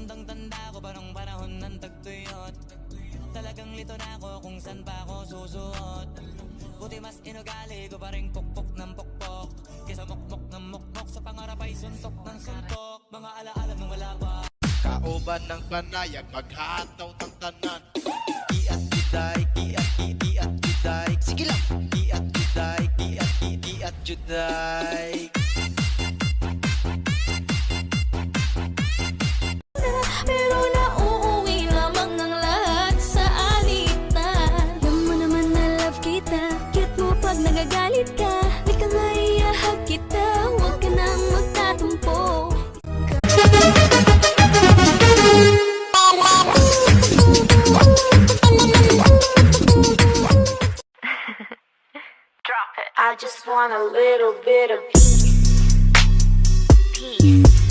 Tandang-tanda ko pa nung panahon ng tagtuyot. Talagang lito na ako kung saan pa ako susuot. Buti mas inugali ko pa rin pukpok ng pukpok kesa mukmok ng mukmok, sa pangarap ay suntok ng suntok. Mga alaala nung wala pa. Kauban ng banayag, maghataw ng tanan. Iat juday, iat juday. Sige lang. Iat juday, iat juday. Pero nauuwi lamang ang lahat sa alitan. Alam mo naman na love kita, cute mo pag nagagalit ka. Di ka nga iahag kita, huwag ka nang magtatumpo. Drop it. I just want a little bit of peace. Peace.